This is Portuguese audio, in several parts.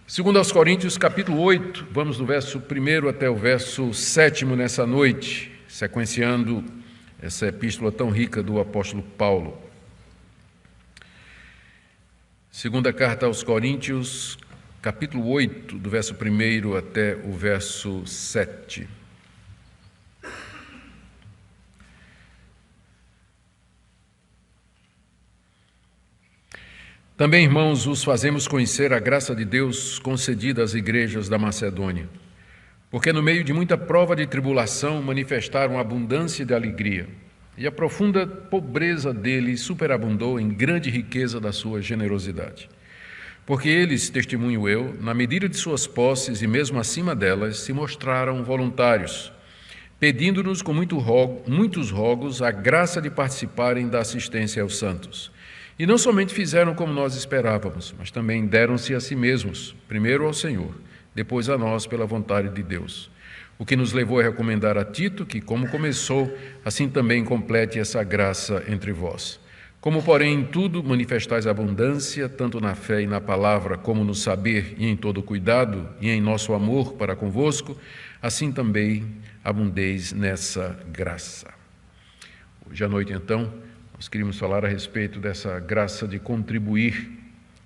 Segundo aos Coríntios, capítulo 8, vamos do verso 1 até o verso 7 nessa noite, sequenciando essa epístola tão rica do apóstolo Paulo. Segunda carta aos Coríntios, capítulo 8, do verso 1 até o verso 7. Também, irmãos, vos fazemos conhecer a graça de Deus concedida às igrejas da Macedônia, porque no meio de muita prova de tribulação manifestaram abundância de alegria, e a profunda pobreza deles superabundou em grande riqueza da sua generosidade. Porque eles, testemunho eu, na medida de suas posses e mesmo acima delas, se mostraram voluntários, pedindo-nos com muitos rogos a graça de participarem da assistência aos santos. E não somente fizeram como nós esperávamos, mas também deram-se a si mesmos, primeiro ao Senhor, depois a nós pela vontade de Deus. O que nos levou a recomendar a Tito que, como começou, assim também complete essa graça entre vós. Como, porém, em tudo manifestais abundância, tanto na fé e na palavra, como no saber e em todo cuidado, e em nosso amor para convosco, assim também abundeis nessa graça. Hoje à noite, então, nós queríamos falar a respeito dessa graça de contribuir,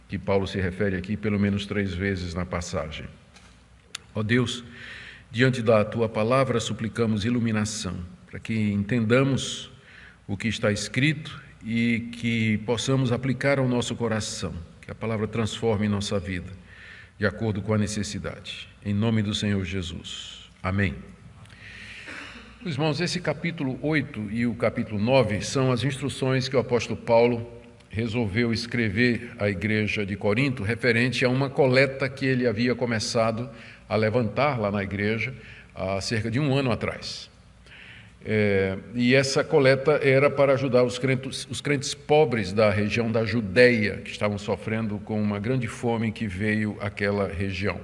que Paulo se refere aqui pelo menos 3 vezes na passagem. Ó Deus, diante da Tua palavra suplicamos iluminação, para que entendamos o que está escrito e que possamos aplicar ao nosso coração, que a palavra transforme nossa vida, de acordo com a necessidade. Em nome do Senhor Jesus. Amém. Irmãos, esse capítulo 8 e o capítulo 9 são as instruções que o apóstolo Paulo resolveu escrever à igreja de Corinto, referente a uma coleta que ele havia começado a levantar lá na igreja há cerca de 1 ano atrás. E essa coleta era para ajudar os crentes pobres da região da Judéia, que estavam sofrendo com uma grande fome que veio àquela região.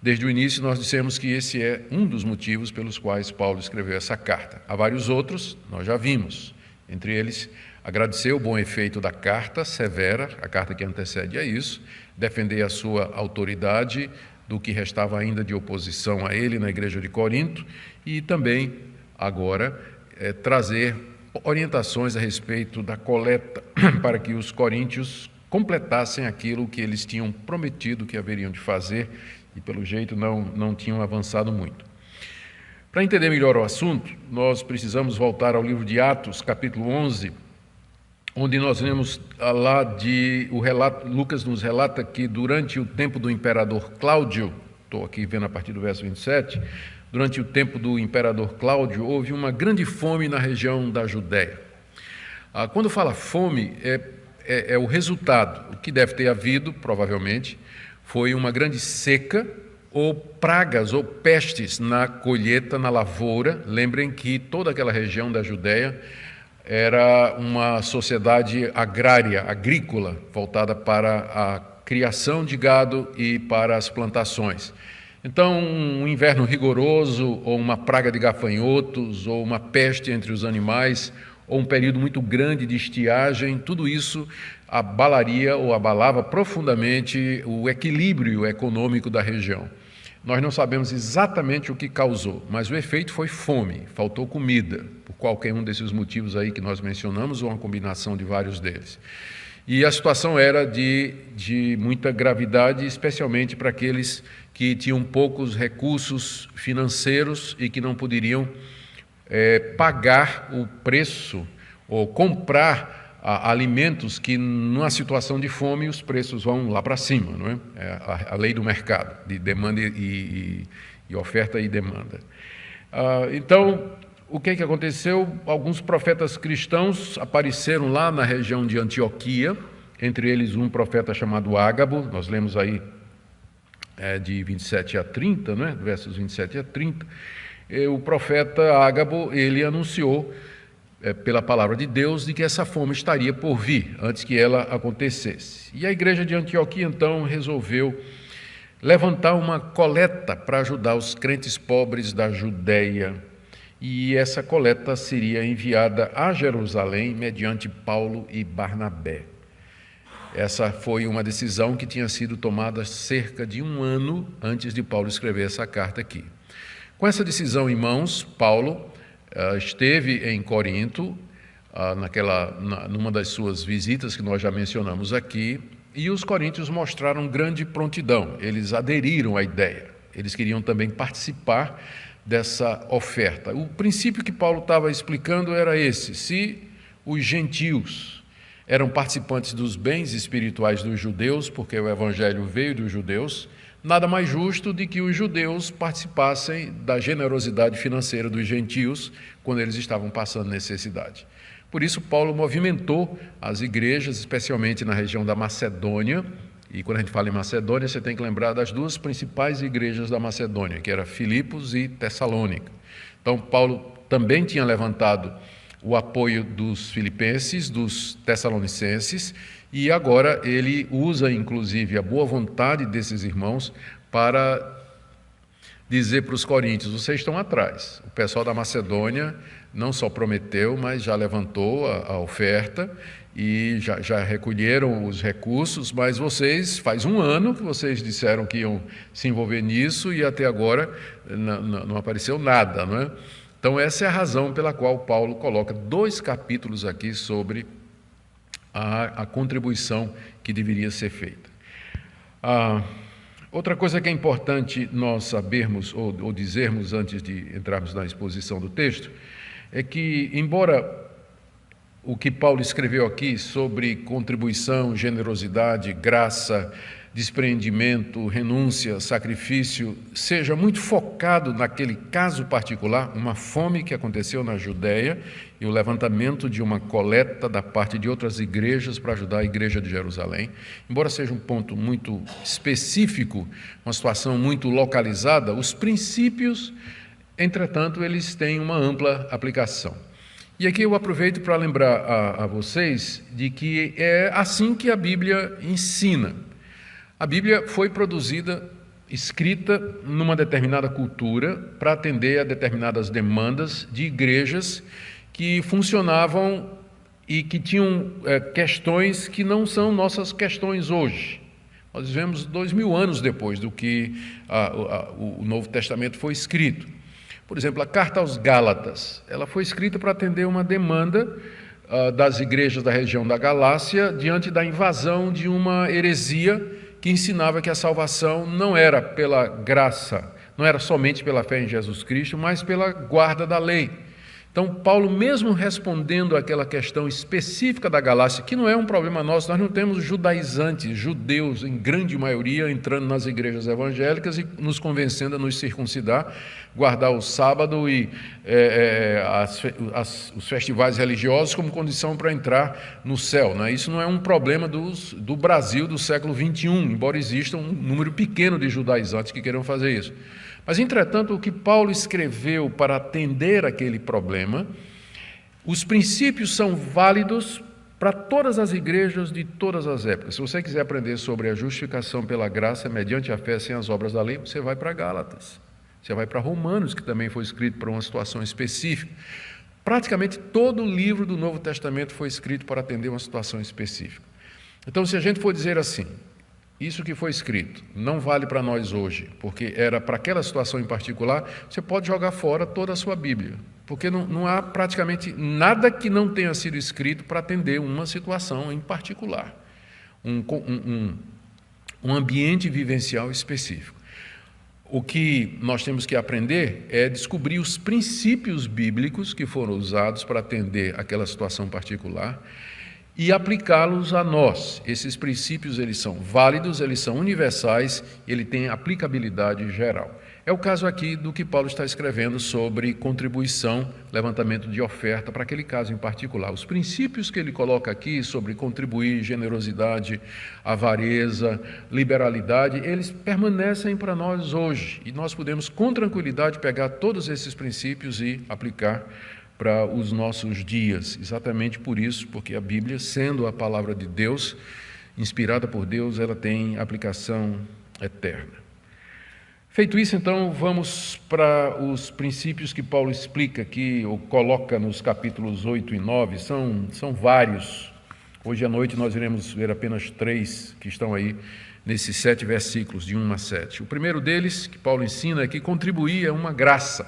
Desde o início nós dissemos que esse é um dos motivos pelos quais Paulo escreveu essa carta. Há vários outros, nós já vimos. Entre eles, agradecer o bom efeito da carta severa, a carta que antecede a isso, defender a sua autoridade do que restava ainda de oposição a ele na igreja de Corinto e também, agora, trazer orientações a respeito da coleta para que os coríntios completassem aquilo que eles tinham prometido que haveriam de fazer e, pelo jeito, não tinham avançado muito. Para entender melhor o assunto, nós precisamos voltar ao livro de Atos, capítulo 11, onde nós lemos lá Lucas nos relata que durante o tempo do imperador Cláudio, estou aqui vendo a partir do verso 27, durante o tempo do imperador Cláudio, houve uma grande fome na região da Judéia. Quando fala fome, é o resultado, o que deve ter havido, provavelmente, foi uma grande seca ou pragas ou pestes na colheita, na lavoura. Lembrem que toda aquela região da Judéia era uma sociedade agrária, agrícola, voltada para a criação de gado e para as plantações. Então, um inverno rigoroso, ou uma praga de gafanhotos, ou uma peste entre os animais, ou um período muito grande de estiagem, tudo isso abalaria ou abalava profundamente o equilíbrio econômico da região. Nós não sabemos exatamente o que causou, mas o efeito foi fome, faltou comida, por qualquer um desses motivos aí que nós mencionamos, ou uma combinação de vários deles. E a situação era de muita gravidade, especialmente para aqueles que tinham poucos recursos financeiros e que não poderiam pagar o preço ou comprar alimentos que, numa situação de fome, os preços vão lá para cima, não é? A lei do mercado, de demanda e oferta e demanda. Então, o que aconteceu? Alguns profetas cristãos apareceram lá na região de Antioquia, entre eles um profeta chamado Ágabo, nós lemos aí de 27 a 30, não é? Versos 27 a 30. O profeta Ágabo, ele anunciou pela palavra de Deus, de que essa fome estaria por vir, antes que ela acontecesse. E a igreja de Antioquia, então, resolveu levantar uma coleta para ajudar os crentes pobres da Judéia. E essa coleta seria enviada a Jerusalém mediante Paulo e Barnabé. Essa foi uma decisão que tinha sido tomada cerca de um ano antes de Paulo escrever essa carta aqui. Com essa decisão em mãos, Paulo esteve em Corinto, numa das suas visitas que nós já mencionamos aqui, e os coríntios mostraram grande prontidão, eles aderiram à ideia, eles queriam também participar dessa oferta. O princípio que Paulo estava explicando era esse: se os gentios eram participantes dos bens espirituais dos judeus, porque o evangelho veio dos judeus, nada mais justo de que os judeus participassem da generosidade financeira dos gentios quando eles estavam passando necessidade. Por isso, Paulo movimentou as igrejas, especialmente na região da Macedônia, e quando a gente fala em Macedônia, você tem que lembrar das duas principais igrejas da Macedônia, que era Filipos e Tessalônica. Então, Paulo também tinha levantado o apoio dos filipenses, dos tessalonicenses, e agora ele usa, inclusive, a boa vontade desses irmãos para dizer para os coríntios: vocês estão atrás. O pessoal da Macedônia não só prometeu, mas já levantou a oferta e já recolheram os recursos, mas vocês, faz um ano que vocês disseram que iam se envolver nisso e até agora não apareceu nada, não é? Então essa é a razão pela qual Paulo coloca 2 capítulos aqui sobre a contribuição que deveria ser feita. Outra coisa que é importante nós sabermos ou dizermos antes de entrarmos na exposição do texto é que, embora o que Paulo escreveu aqui sobre contribuição, generosidade, graça, despreendimento, renúncia, sacrifício, seja muito focado naquele caso particular, uma fome que aconteceu na Judéia e o levantamento de uma coleta da parte de outras igrejas para ajudar a igreja de Jerusalém, embora seja um ponto muito específico, uma situação muito localizada, os princípios, entretanto, eles têm uma ampla aplicação. E aqui eu aproveito para lembrar a vocês de que é assim que a Bíblia ensina. A Bíblia foi produzida, escrita numa determinada cultura para atender a determinadas demandas de igrejas que funcionavam e que tinham questões que não são nossas questões hoje. Nós vivemos 2000 anos depois do que o Novo Testamento foi escrito. Por exemplo, a Carta aos Gálatas, ela foi escrita para atender uma demanda das igrejas da região da Galácia diante da invasão de uma heresia que ensinava que a salvação não era pela graça, não era somente pela fé em Jesus Cristo, mas pela guarda da lei. Então, Paulo, mesmo respondendo àquela questão específica da Galácia, que não é um problema nosso, nós não temos judaizantes, judeus, em grande maioria, entrando nas igrejas evangélicas e nos convencendo a nos circuncidar, guardar o sábado e os festivais religiosos como condição para entrar no céu, né? Isso não é um problema do Brasil do século XXI, embora exista um número pequeno de judaizantes que queiram fazer isso. Mas, entretanto, o que Paulo escreveu para atender aquele problema, os princípios são válidos para todas as igrejas de todas as épocas. Se você quiser aprender sobre a justificação pela graça mediante a fé sem as obras da lei, você vai para Gálatas, você vai para Romanos, que também foi escrito para uma situação específica. Praticamente todo o livro do Novo Testamento foi escrito para atender uma situação específica. Então, se a gente for dizer assim, isso que foi escrito não vale para nós hoje, porque era para aquela situação em particular, você pode jogar fora toda a sua Bíblia, porque não há praticamente nada que não tenha sido escrito para atender uma situação em particular, um ambiente vivencial específico. O que nós temos que aprender é descobrir os princípios bíblicos que foram usados para atender aquela situação particular e aplicá-los a nós. Esses princípios, eles são válidos, eles são universais, ele tem aplicabilidade geral. É o caso aqui do que Paulo está escrevendo sobre contribuição, levantamento de oferta, para aquele caso em particular. Os princípios que ele coloca aqui sobre contribuir, generosidade, avareza, liberalidade, eles permanecem para nós hoje. E nós podemos, com tranquilidade, pegar todos esses princípios e aplicar para os nossos dias, exatamente por isso, porque a Bíblia, sendo a palavra de Deus, inspirada por Deus, ela tem aplicação eterna. Feito isso, então, vamos para os princípios que Paulo explica aqui, ou coloca nos capítulos 8 e 9, são vários Hoje à noite nós iremos ver apenas 3 que estão aí nesses 7 versículos, de 1 a 7. O primeiro deles, que Paulo ensina, é que contribuir é uma graça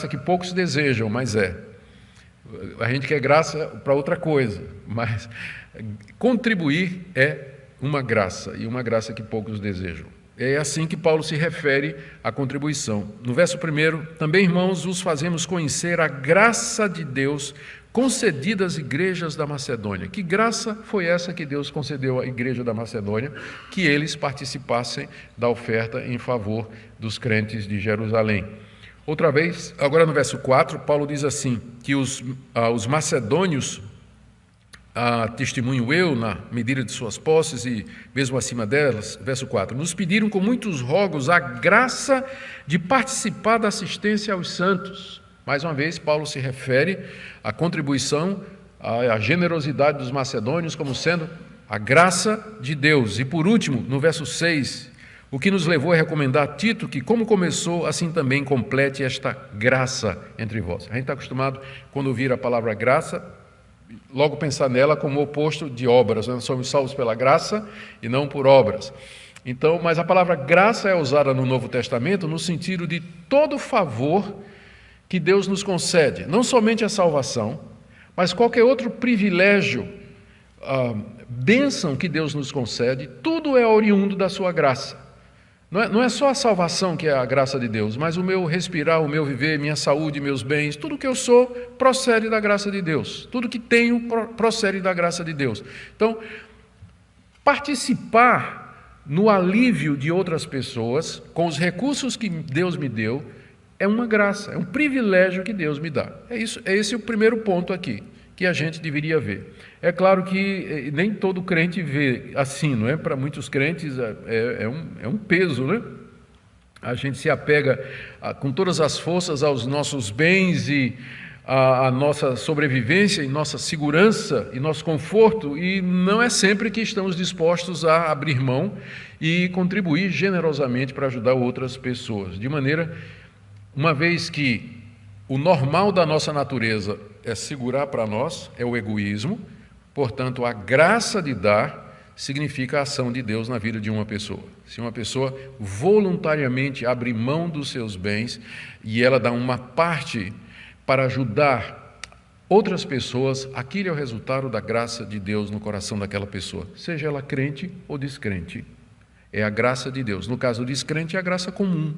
que poucos desejam, mas é. A gente quer graça para outra coisa, mas contribuir é uma graça, e uma graça que poucos desejam. É assim que Paulo se refere à contribuição. No verso 1, também, irmãos, vos fazemos conhecer a graça de Deus concedida às igrejas da Macedônia. Que graça foi essa que Deus concedeu à igreja da Macedônia? Que eles participassem da oferta em favor dos crentes de Jerusalém. Outra vez, agora no verso 4, Paulo diz assim, que os macedônios, testemunho eu, na medida de suas posses e mesmo acima delas, verso 4, nos pediram com muitos rogos a graça de participar da assistência aos santos. Mais uma vez, Paulo se refere à contribuição, à generosidade dos macedônios como sendo a graça de Deus. E por último, no verso 6, o que nos levou a recomendar a Tito que, como começou, assim também complete esta graça entre vós. A gente está acostumado, quando ouvir a palavra graça, logo pensar nela como oposto de obras. Nós somos salvos pela graça e não por obras. Então, mas a palavra graça é usada no Novo Testamento no sentido de todo favor que Deus nos concede, não somente a salvação, mas qualquer outro privilégio, bênção que Deus nos concede, tudo é oriundo da sua graça. Não é só a salvação que é a graça de Deus, mas o meu respirar, o meu viver, minha saúde, meus bens, tudo que eu sou procede da graça de Deus. Tudo que tenho procede da graça de Deus. Então, participar no alívio de outras pessoas, com os recursos que Deus me deu, é uma graça, é um privilégio que Deus me dá. Esse é o primeiro ponto aqui, que a gente deveria ver. É claro que nem todo crente vê assim, não é? Para muitos crentes é um peso, né? A gente se apega com todas as forças aos nossos bens e à nossa sobrevivência e nossa segurança e nosso conforto, e não é sempre que estamos dispostos a abrir mão e contribuir generosamente para ajudar outras pessoas. De maneira, uma vez que o normal da nossa natureza é segurar para nós, é o egoísmo, portanto, a graça de dar significa a ação de Deus na vida de uma pessoa. Se uma pessoa voluntariamente abre mão dos seus bens e ela dá uma parte para ajudar outras pessoas, aquilo é o resultado da graça de Deus no coração daquela pessoa, seja ela crente ou descrente. É a graça de Deus. No caso do descrente, é a graça comum.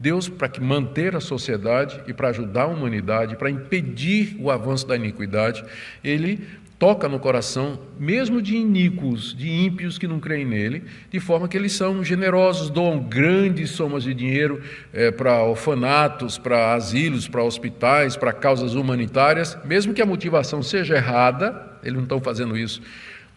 Deus, para manter a sociedade e para ajudar a humanidade, para impedir o avanço da iniquidade, Ele toca no coração, mesmo de iníquos, de ímpios que não creem nele, de forma que eles são generosos, doam grandes somas de dinheiro para orfanatos, para asilos, para hospitais, para causas humanitárias, mesmo que a motivação seja errada, eles não estão fazendo isso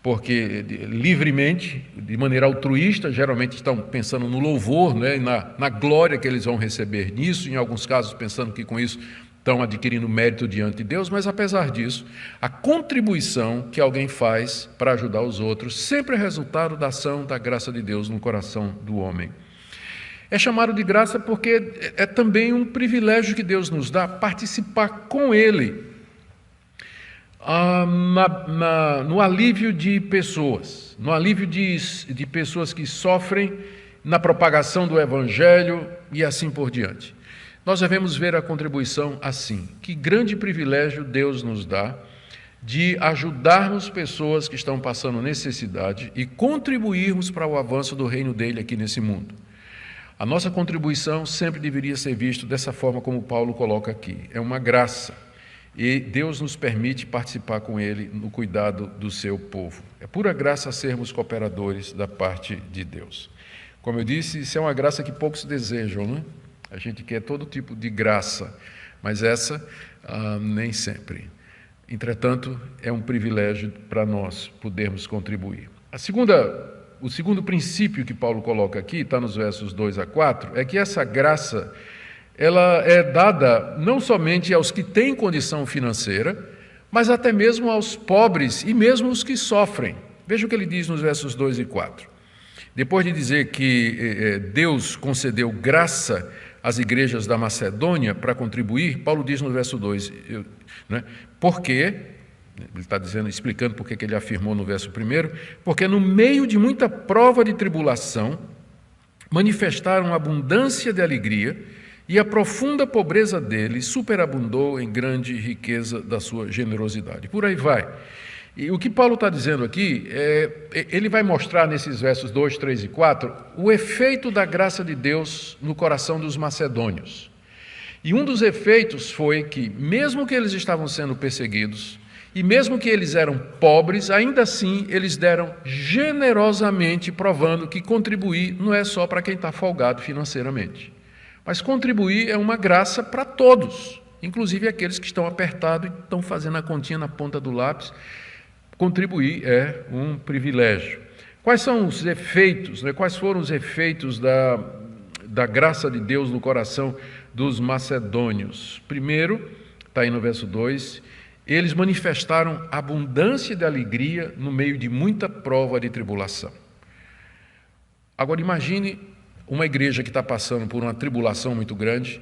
porque livremente, de maneira altruísta, geralmente estão pensando no louvor, né, na glória que eles vão receber nisso, em alguns casos pensando que com isso estão adquirindo mérito diante de Deus, mas apesar disso, a contribuição que alguém faz para ajudar os outros sempre é resultado da ação da graça de Deus no coração do homem. É chamado de graça porque é também um privilégio que Deus nos dá participar com Ele no alívio de pessoas, no alívio de pessoas que sofrem, na propagação do Evangelho e assim por diante. Nós devemos ver a contribuição assim. Que grande privilégio Deus nos dá de ajudarmos pessoas que estão passando necessidade e contribuirmos para o avanço do reino dele aqui nesse mundo. A nossa contribuição sempre deveria ser vista dessa forma como Paulo coloca aqui. É uma graça. E Deus nos permite participar com Ele no cuidado do seu povo. É pura graça sermos cooperadores da parte de Deus. Como eu disse, isso é uma graça que poucos desejam, né? A gente quer todo tipo de graça, mas essa nem sempre. Entretanto, é um privilégio para nós podermos contribuir. O segundo princípio que Paulo coloca aqui, está nos versos 2 a 4, é que essa graça ela é dada não somente aos que têm condição financeira, mas até mesmo aos pobres e mesmo os que sofrem. Veja o que ele diz nos versos 2 e 4. Depois de dizer que Deus concedeu graça às igrejas da Macedônia para contribuir, Paulo diz no verso 2, porque Ele está dizendo, explicando por que ele afirmou no verso 1, porque no meio de muita prova de tribulação, manifestaram abundância de alegria, e a profunda pobreza deles superabundou em grande riqueza da sua generosidade. Por aí vai. E o que Paulo está dizendo aqui, ele vai mostrar nesses versos 2, 3 e 4, o efeito da graça de Deus no coração dos macedônios. E um dos efeitos foi que, mesmo que eles estavam sendo perseguidos, e mesmo que eles eram pobres, ainda assim eles deram generosamente, provando que contribuir não é só para quem está folgado financeiramente. Mas contribuir é uma graça para todos, inclusive aqueles que estão apertados e estão fazendo a continha na ponta do lápis. Contribuir é um privilégio. Quais são os efeitos, quais foram os efeitos da graça de Deus no coração dos macedônios? Primeiro, está aí no verso 2, eles manifestaram abundância de alegria no meio de muita prova de tribulação. Agora imagine uma igreja que está passando por uma tribulação muito grande,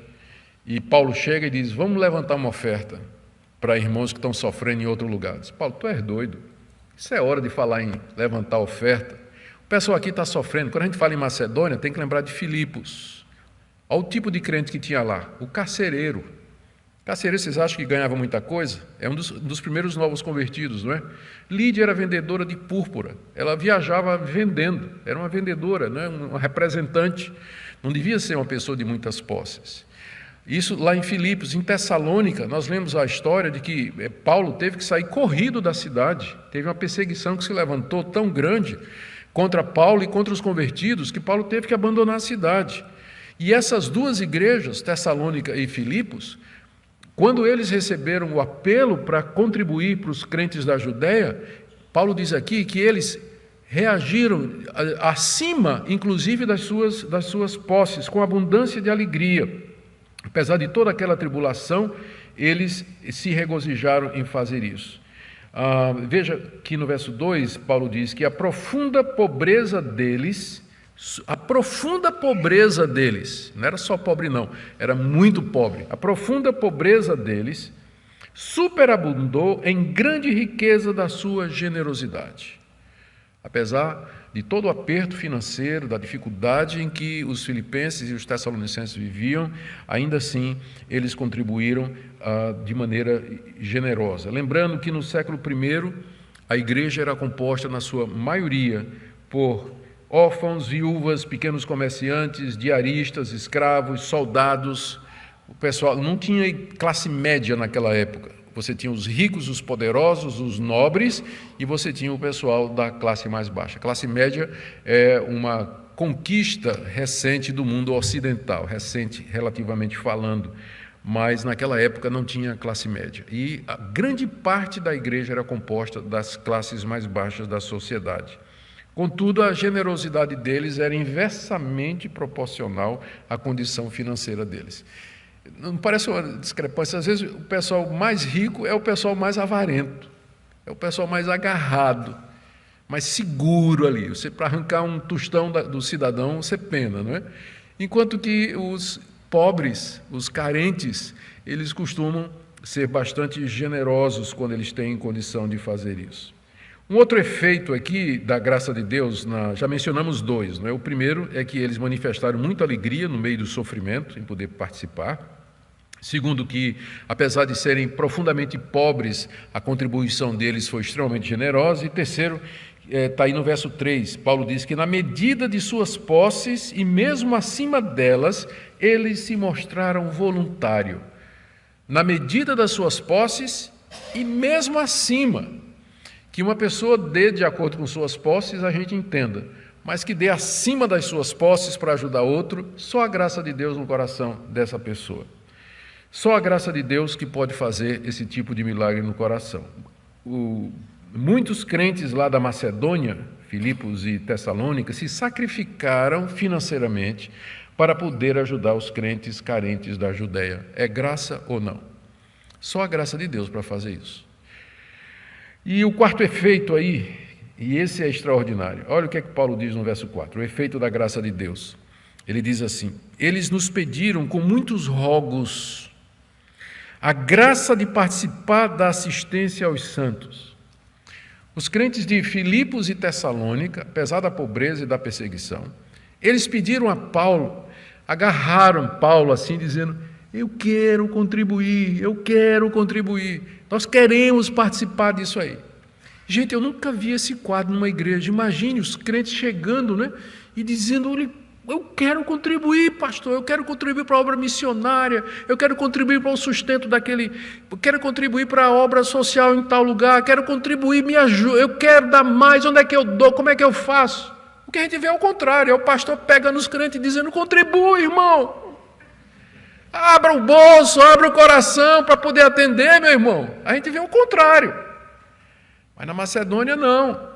e Paulo chega e diz, vamos levantar uma oferta para irmãos que estão sofrendo em outro lugar. Diz, Paulo, tu és doido, isso é hora de falar em levantar oferta. O pessoal aqui está sofrendo. Quando a gente fala em Macedônia, tem que lembrar de Filipos. Olha o tipo de crente que tinha lá, o carcereiro. Carcereiro, vocês acham que ganhava muita coisa? É um dos primeiros novos convertidos, não é? Lídia era vendedora de púrpura, ela viajava vendendo, era uma vendedora, não é? Uma representante, não devia ser uma pessoa de muitas posses. Isso lá em Filipos, em Tessalônica, nós lemos a história de que Paulo teve que sair corrido da cidade, teve uma perseguição que se levantou tão grande contra Paulo e contra os convertidos, que Paulo teve que abandonar a cidade. E essas duas igrejas, Tessalônica e Filipos, quando eles receberam o apelo para contribuir para os crentes da Judéia, Paulo diz aqui que eles reagiram acima, inclusive, das suas posses, com abundância de alegria. Apesar de toda aquela tribulação, eles se regozijaram em fazer isso. Veja que no verso 2, Paulo diz que a profunda pobreza deles, não era só pobre não, era muito pobre, a profunda pobreza deles superabundou em grande riqueza da sua generosidade. Apesar de todo o aperto financeiro, da dificuldade em que os filipenses e os tessalonicenses viviam, ainda assim eles contribuíram de maneira generosa. Lembrando que no século I, a igreja era composta na sua maioria por órfãos, viúvas, pequenos comerciantes, diaristas, escravos, soldados. O pessoal não tinha classe média naquela época. Você tinha os ricos, os poderosos, os nobres, e você tinha o pessoal da classe mais baixa. A classe média é uma conquista recente do mundo ocidental, recente relativamente falando, mas naquela época não tinha classe média. E a grande parte da igreja era composta das classes mais baixas da sociedade. Contudo, a generosidade deles era inversamente proporcional à condição financeira deles. Não parece uma discrepância? Às vezes o pessoal mais rico é o pessoal mais avarento, é o pessoal mais agarrado, mais seguro ali. Você, para arrancar um tostão do cidadão, você pena, não é? Enquanto que os pobres, os carentes, eles costumam ser bastante generosos quando eles têm condição de fazer isso. Um outro efeito aqui da graça de Deus, já mencionamos dois, não é? O primeiro é que eles manifestaram muita alegria no meio do sofrimento, em poder participar. Segundo, que apesar de serem profundamente pobres, a contribuição deles foi extremamente generosa. E terceiro, está aí no verso 3, Paulo diz que na medida de suas posses e mesmo acima delas, eles se mostraram voluntários. Na medida das suas posses e mesmo acima. Que uma pessoa dê de acordo com suas posses, a gente entenda, mas que dê acima das suas posses para ajudar outro, só a graça de Deus no coração dessa pessoa. Só a graça de Deus que pode fazer esse tipo de milagre no coração. Muitos crentes lá da Macedônia, Filipos e Tessalônica, se sacrificaram financeiramente para poder ajudar os crentes carentes da Judéia. É graça ou não? Só a graça de Deus para fazer isso. E o quarto efeito aí, e esse é extraordinário, olha o que é que Paulo diz no verso 4, o efeito da graça de Deus. Ele diz assim, eles nos pediram com muitos rogos a graça de participar da assistência aos santos. Os crentes de Filipos e Tessalônica, apesar da pobreza e da perseguição, eles pediram a Paulo, agarraram Paulo assim, dizendo: eu quero contribuir, nós queremos participar disso aí. Gente, eu nunca vi esse quadro numa igreja. Imagine os crentes chegando, né, e dizendo: eu quero contribuir, pastor, eu quero contribuir para a obra missionária, eu quero contribuir para o sustento eu quero contribuir para a obra social em tal lugar, quero contribuir, me ajuda, eu quero dar mais, onde é que eu dou, como é que eu faço? O que a gente vê é o contrário, é o pastor pegando os crentes e dizendo: contribui, irmão, abra o bolso, abra o coração para poder atender, meu irmão. A gente vê o contrário, mas na Macedônia não.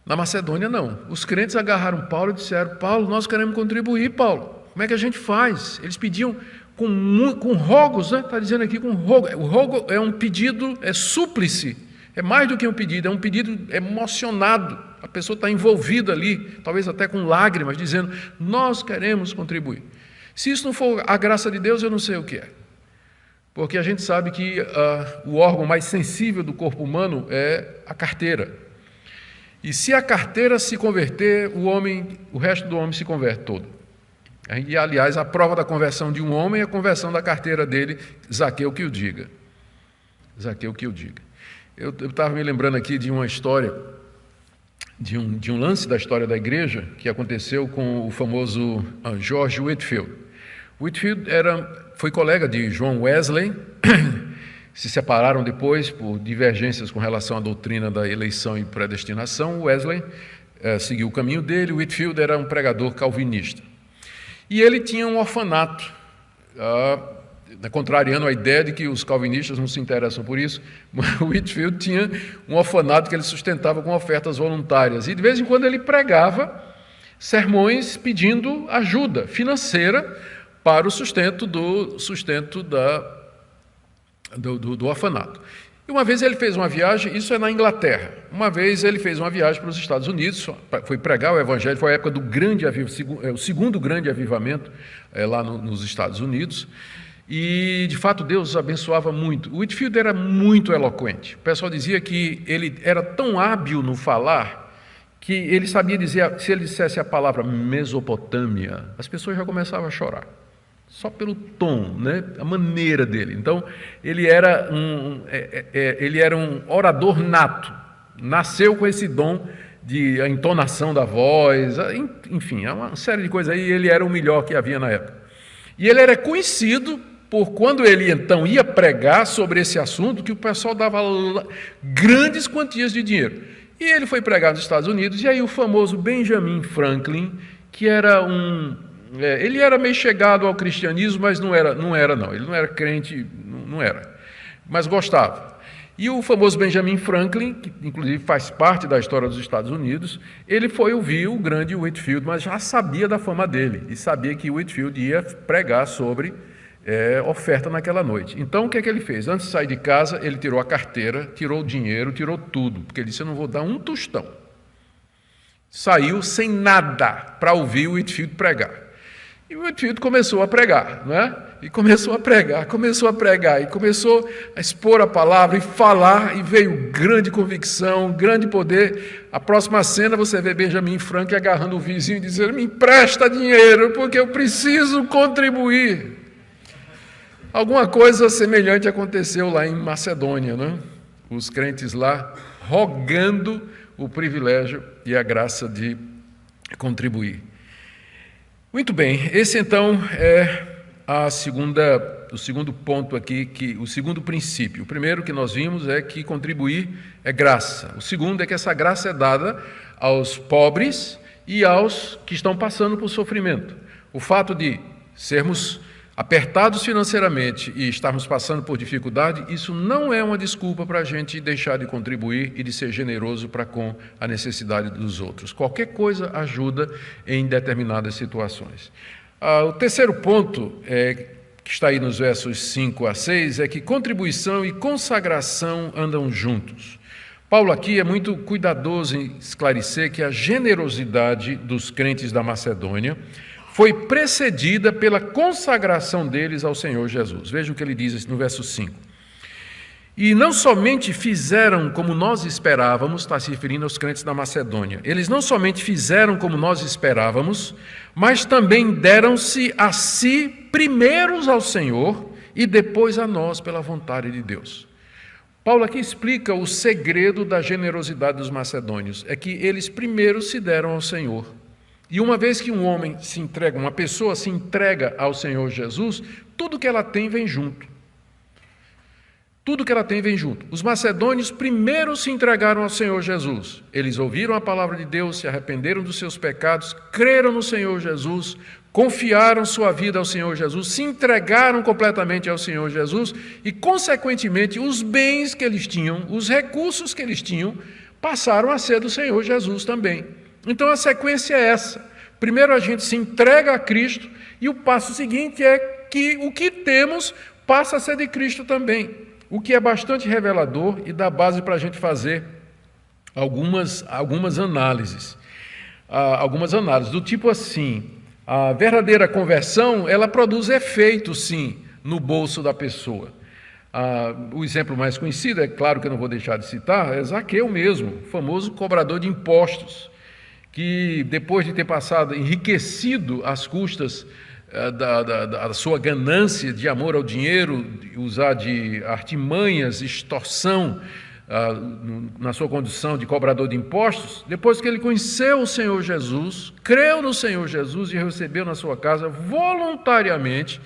Na Macedônia, não. Os crentes agarraram Paulo e disseram: Paulo, nós queremos contribuir, Paulo. Como é que a gente faz? Eles pediam com rogos, né? Está dizendo aqui com rogo. O rogo é um pedido, é súplice. É mais do que um pedido, é um pedido emocionado. A pessoa está envolvida ali, talvez até com lágrimas, dizendo: nós queremos contribuir. Se isso não for a graça de Deus, eu não sei o que é. Porque a gente sabe que o órgão mais sensível do corpo humano é a carteira. E se a carteira se converter, o resto do homem se converte todo. E, aliás, a prova da conversão de um homem é a conversão da carteira dele, Zaqueu que o diga. Zaqueu que o diga. Eu estava me lembrando aqui de uma história, de um lance da história da igreja, que aconteceu com o famoso George Whitefield. Whitefield foi colega de John Wesley, se separaram depois por divergências com relação à doutrina da eleição e predestinação. Wesley seguiu o caminho dele. Whitefield era um pregador calvinista. E ele tinha um orfanato, contrariando a ideia de que os calvinistas não se interessam por isso. Whitefield tinha um orfanato que ele sustentava com ofertas voluntárias. E de vez em quando ele pregava sermões pedindo ajuda financeira para o sustento do orfanato. E uma vez ele fez uma viagem, isso é na Inglaterra, uma vez ele fez uma viagem para os Estados Unidos, foi pregar o Evangelho, foi a época do o segundo grande avivamento lá nos Estados Unidos, e de fato Deus abençoava muito. O Whitefield era muito eloquente, o pessoal dizia que ele era tão hábil no falar, que ele sabia dizer, se ele dissesse a palavra Mesopotâmia, as pessoas já começavam a chorar. Só pelo tom, né? A maneira dele. Então, ele era um orador nato, nasceu com esse dom de a entonação da voz, enfim, uma série de coisas aí. Ele era o melhor que havia na época. E ele era conhecido por, quando ele então ia pregar sobre esse assunto, que o pessoal dava grandes quantias de dinheiro. E ele foi pregar nos Estados Unidos, e aí o famoso Benjamin Franklin, que era ele era meio chegado ao cristianismo, mas não era, ele não era crente, não era, mas gostava. E o famoso Benjamin Franklin, que inclusive faz parte da história dos Estados Unidos, ele foi ouvir o grande Whitefield, mas já sabia da fama dele, e sabia que Whitefield ia pregar sobre oferta naquela noite. Então, o que é que ele fez? Antes de sair de casa, ele tirou a carteira, tirou o dinheiro, tirou tudo, porque ele disse: eu não vou dar um tostão. Saiu sem nada para ouvir o Whitefield pregar. E o Whitefield começou a pregar, não é? E começou a pregar, e começou a expor a palavra e falar, e veio grande convicção, grande poder. A próxima cena você vê Benjamin Franklin agarrando o vizinho e dizendo: me empresta dinheiro, porque eu preciso contribuir. Alguma coisa semelhante aconteceu lá em Macedônia, né? Os crentes lá rogando o privilégio e a graça de contribuir. Muito bem, esse então é o segundo ponto aqui, o segundo princípio. O primeiro que nós vimos é que contribuir é graça. O segundo é que essa graça é dada aos pobres e aos que estão passando por sofrimento. O fato de sermos apertados financeiramente e estarmos passando por dificuldade, isso não é uma desculpa para a gente deixar de contribuir e de ser generoso para com a necessidade dos outros. Qualquer coisa ajuda em determinadas situações. O terceiro ponto, que está aí nos versos 5 a 6, é que contribuição e consagração andam juntos. Paulo aqui é muito cuidadoso em esclarecer que a generosidade dos crentes da Macedônia foi precedida pela consagração deles ao Senhor Jesus. Veja o que ele diz no verso 5. E não somente fizeram como nós esperávamos, está se referindo aos crentes da Macedônia, eles não somente fizeram como nós esperávamos, mas também deram-se a si primeiros ao Senhor e depois a nós pela vontade de Deus. Paulo aqui explica o segredo da generosidade dos macedônios, é que eles primeiro se deram ao Senhor. E uma vez que um homem se entrega, uma pessoa se entrega ao Senhor Jesus, tudo que ela tem vem junto. Tudo que ela tem vem junto. Os macedônios primeiro se entregaram ao Senhor Jesus. Eles ouviram a palavra de Deus, se arrependeram dos seus pecados, creram no Senhor Jesus, confiaram sua vida ao Senhor Jesus, se entregaram completamente ao Senhor Jesus e, consequentemente, os bens que eles tinham, os recursos que eles tinham, passaram a ser do Senhor Jesus também. Então a sequência é essa. Primeiro a gente se entrega a Cristo e o passo seguinte é que o que temos passa a ser de Cristo também. O que é bastante revelador e dá base para a gente fazer algumas análises. Algumas análises do tipo assim, a verdadeira conversão, ela produz efeito, sim, no bolso da pessoa. O exemplo mais conhecido, é claro que eu não vou deixar de citar, é Zaqueu mesmo, o famoso cobrador de impostos, que depois de ter passado enriquecido às custas da sua ganância de amor ao dinheiro, usar de artimanhas, extorsão, na sua condição de cobrador de impostos, depois que ele conheceu o Senhor Jesus, creu no Senhor Jesus e recebeu na sua casa voluntariamente,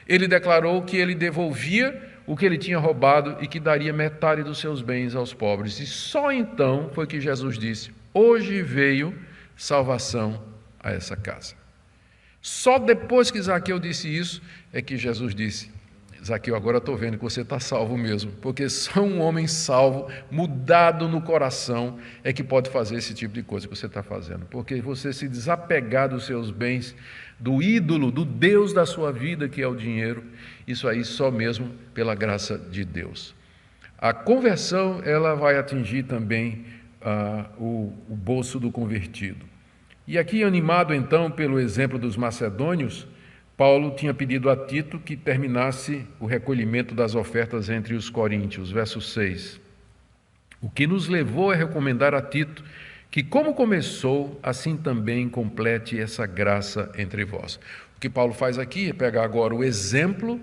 ele declarou que ele devolvia o que ele tinha roubado e que daria metade dos seus bens aos pobres. E só então foi que Jesus disse: hoje veio salvação a essa casa. Só depois que Zaqueu disse isso, é que Jesus disse: Zaqueu, agora estou vendo que você está salvo mesmo, porque só um homem salvo, mudado no coração, é que pode fazer esse tipo de coisa que você está fazendo, porque você se desapegar dos seus bens, do ídolo, do Deus da sua vida, que é o dinheiro, isso aí só mesmo pela graça de Deus. A conversão, ela vai atingir também o bolso do convertido. E aqui, animado então pelo exemplo dos macedônios, Paulo tinha pedido a Tito que terminasse o recolhimento das ofertas entre os coríntios, verso 6. O que nos levou a recomendar a Tito que, como começou, assim também complete essa graça entre vós. O que Paulo faz aqui é pegar agora o exemplo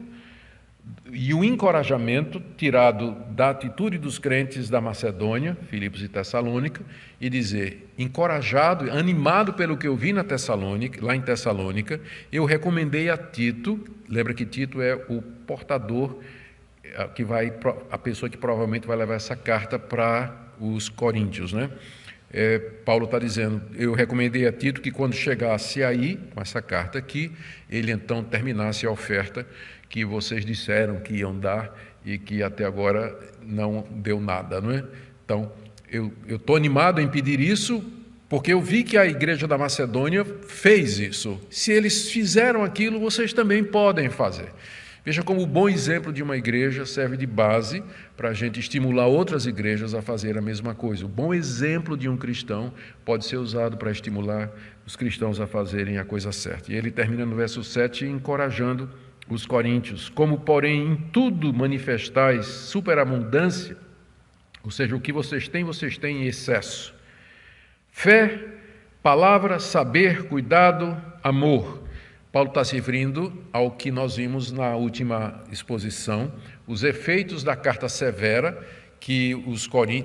e o encorajamento tirado da atitude dos crentes da Macedônia, Filipos e Tessalônica, e dizer: encorajado, animado pelo que eu vi lá em Tessalônica, eu recomendei a Tito. Lembra que Tito é o portador, a pessoa que provavelmente vai levar essa carta para os coríntios, né? Paulo está dizendo: eu recomendei a Tito que quando chegasse aí, com essa carta aqui, ele então terminasse a oferta que vocês disseram que iam dar e que até agora não deu nada, não é? Então, eu estou animado em pedir isso porque eu vi que a igreja da Macedônia fez isso. Se eles fizeram aquilo, vocês também podem fazer. Veja como o bom exemplo de uma igreja serve de base para a gente estimular outras igrejas a fazer a mesma coisa. O bom exemplo de um cristão pode ser usado para estimular os cristãos a fazerem a coisa certa. E ele termina no verso 7 encorajando os coríntios: como, porém, em tudo manifestais superabundância, ou seja, o que vocês têm em excesso: fé, palavra, saber, cuidado, amor. Paulo está se referindo ao que nós vimos na última exposição, os efeitos da carta severa, que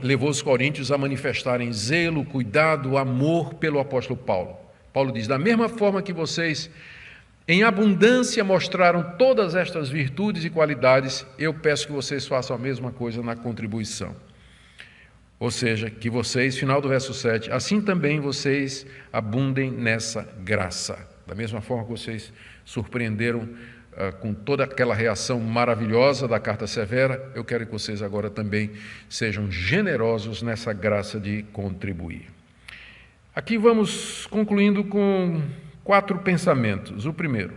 levou os coríntios a manifestarem zelo, cuidado, amor pelo apóstolo Paulo. Paulo diz: da mesma forma que vocês em abundância mostraram todas estas virtudes e qualidades, eu peço que vocês façam a mesma coisa na contribuição. Ou seja, que vocês, final do verso 7, assim também vocês abundem nessa graça. Da mesma forma que vocês surpreenderam com toda aquela reação maravilhosa da carta severa, eu quero que vocês agora também sejam generosos nessa graça de contribuir. Aqui vamos concluindo com 4 pensamentos. O primeiro: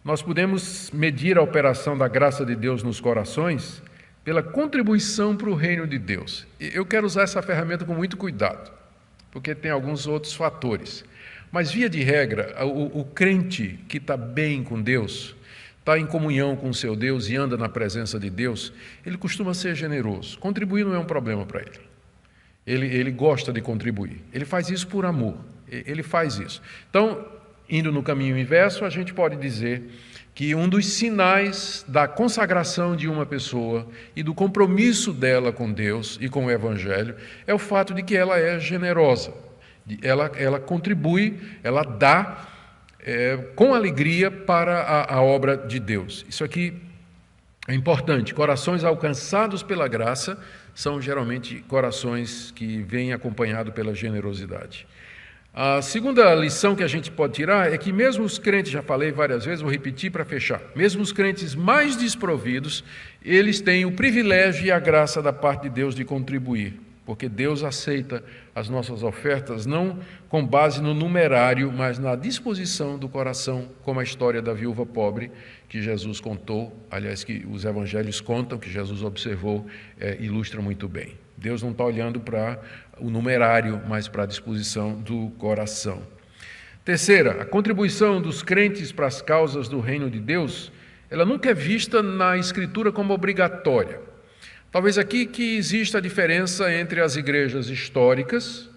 nós podemos medir a operação da graça de Deus nos corações pela contribuição para o reino de Deus. Eu quero usar essa ferramenta com muito cuidado, porque tem alguns outros fatores. Mas, via de regra, o crente que está bem com Deus, está em comunhão com o seu Deus e anda na presença de Deus, ele costuma ser generoso. Contribuir não é um problema para ele. Ele gosta de contribuir. Ele faz isso por amor. Ele faz isso. Então, indo no caminho inverso, a gente pode dizer que um dos sinais da consagração de uma pessoa e do compromisso dela com Deus e com o Evangelho é o fato de que ela é generosa. Ela contribui, ela dá com alegria para a obra de Deus. Isso aqui é importante. Corações alcançados pela graça são geralmente corações que vêm acompanhados pela generosidade. A segunda lição que a gente pode tirar é que mesmo os crentes, já falei várias vezes, vou repetir para fechar, mesmo os crentes mais desprovidos, eles têm o privilégio e a graça da parte de Deus de contribuir, porque Deus aceita as nossas ofertas não com base no numerário, mas na disposição do coração, como a história da viúva pobre que Jesus contou, aliás, que os evangelhos contam, que Jesus observou, ilustra muito bem. Deus não está olhando para o numerário, mas para a disposição do coração. Terceira, a contribuição dos crentes para as causas do reino de Deus, ela nunca é vista na Escritura como obrigatória. Talvez aqui que exista a diferença entre as igrejas históricas,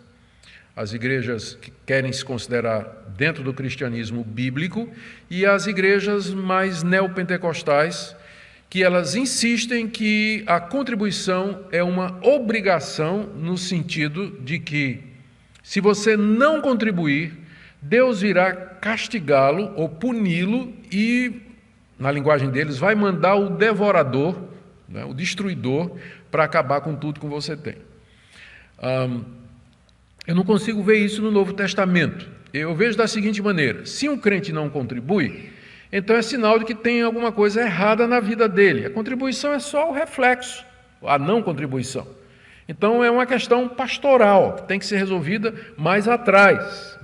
as igrejas que querem se considerar dentro do cristianismo bíblico, e as igrejas mais neopentecostais, que elas insistem que a contribuição é uma obrigação no sentido de que, se você não contribuir, Deus virá castigá-lo ou puni-lo e, na linguagem deles, vai mandar o devorador, né, o destruidor, para acabar com tudo que você tem. Eu não consigo ver isso no Novo Testamento. Eu vejo da seguinte maneira: se um crente não contribui, então é sinal de que tem alguma coisa errada na vida dele. A contribuição é só o reflexo, a não contribuição. Então é uma questão pastoral, que tem que ser resolvida mais atrás.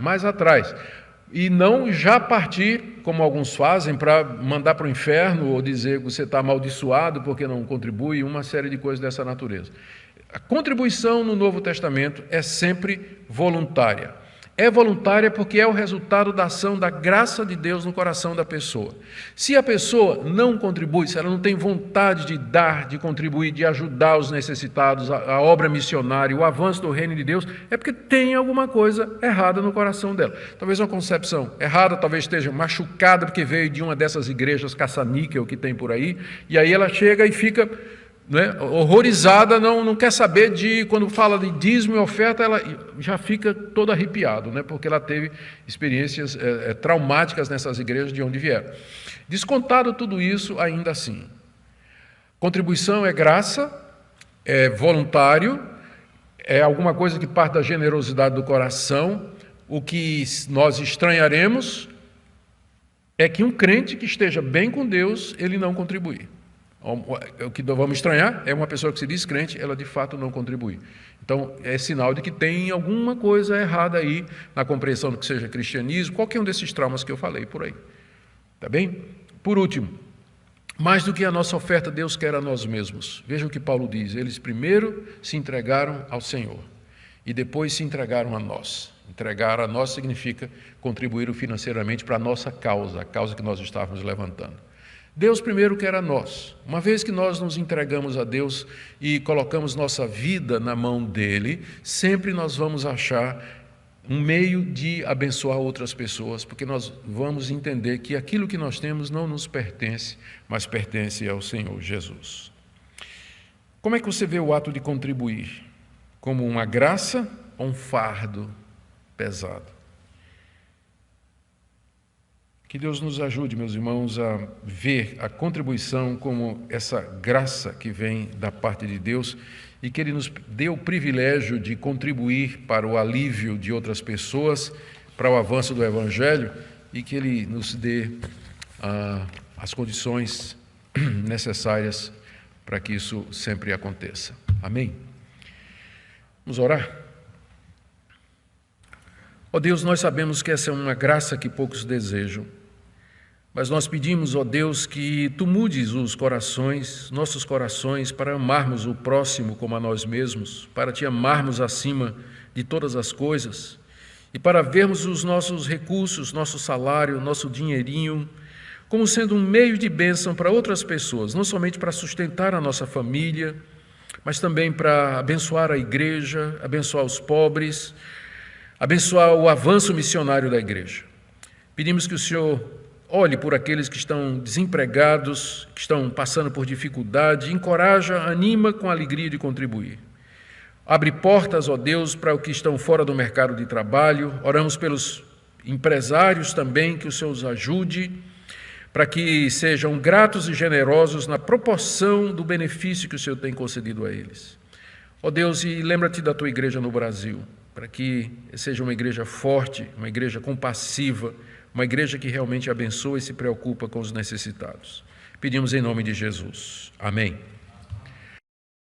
E não já partir, como alguns fazem, para mandar para o inferno ou dizer que você está amaldiçoado porque não contribui, uma série de coisas dessa natureza. A contribuição no Novo Testamento é sempre voluntária. É voluntária porque é o resultado da ação da graça de Deus no coração da pessoa. Se a pessoa não contribui, se ela não tem vontade de dar, de contribuir, de ajudar os necessitados, a obra missionária, o avanço do reino de Deus, é porque tem alguma coisa errada no coração dela. Talvez uma concepção errada, talvez esteja machucada porque veio de uma dessas igrejas caça-níquel que tem por aí, e aí ela chega e fica, né, horrorizada, não quer saber de, quando fala de dízimo e oferta, ela já fica toda arrepiada, né, porque ela teve experiências traumáticas nessas igrejas de onde vieram. Descontado tudo isso, ainda assim, contribuição é graça, é voluntário, é alguma coisa que parte da generosidade do coração. O que nós estranharemos é que um crente que esteja bem com Deus, ele não contribui. O que vamos estranhar é uma pessoa que se diz crente, ela de fato não contribui. Então, é sinal de que tem alguma coisa errada aí na compreensão do que seja cristianismo, qualquer um desses traumas que eu falei por aí. Tá bem? Por último, mais do que a nossa oferta, Deus quer a nós mesmos. Veja o que Paulo diz: eles primeiro se entregaram ao Senhor e depois se entregaram a nós. Entregar a nós significa contribuir financeiramente para a nossa causa, a causa que nós estávamos levantando. Deus primeiro quer a nós. Uma vez que nós nos entregamos a Deus e colocamos nossa vida na mão dele, sempre nós vamos achar um meio de abençoar outras pessoas, porque nós vamos entender que aquilo que nós temos não nos pertence, mas pertence ao Senhor Jesus. Como é que você vê o ato de contribuir? Como uma graça ou um fardo pesado? Que Deus nos ajude, meus irmãos, a ver a contribuição como essa graça que vem da parte de Deus e que Ele nos dê o privilégio de contribuir para o alívio de outras pessoas, para o avanço do Evangelho, e que Ele nos dê as condições necessárias para que isso sempre aconteça. Amém? Vamos orar? Ó Deus, nós sabemos que essa é uma graça que poucos desejam, mas nós pedimos, ó Deus, que Tu mudes os corações, nossos corações, para amarmos o próximo como a nós mesmos, para Te amarmos acima de todas as coisas, e para vermos os nossos recursos, nosso salário, nosso dinheirinho, como sendo um meio de bênção para outras pessoas, não somente para sustentar a nossa família, mas também para abençoar a igreja, abençoar os pobres, abençoar o avanço missionário da igreja. Pedimos que o Senhor olhe por aqueles que estão desempregados, que estão passando por dificuldade, encoraja, anima com alegria de contribuir. Abre portas, ó Deus, para os que estão fora do mercado de trabalho. Oramos pelos empresários também, que o Senhor os ajude, para que sejam gratos e generosos na proporção do benefício que o Senhor tem concedido a eles. Ó Deus, e lembra-te da tua igreja no Brasil, para que seja uma igreja forte, uma igreja compassiva, uma igreja que realmente abençoa e se preocupa com os necessitados. Pedimos em nome de Jesus. Amém.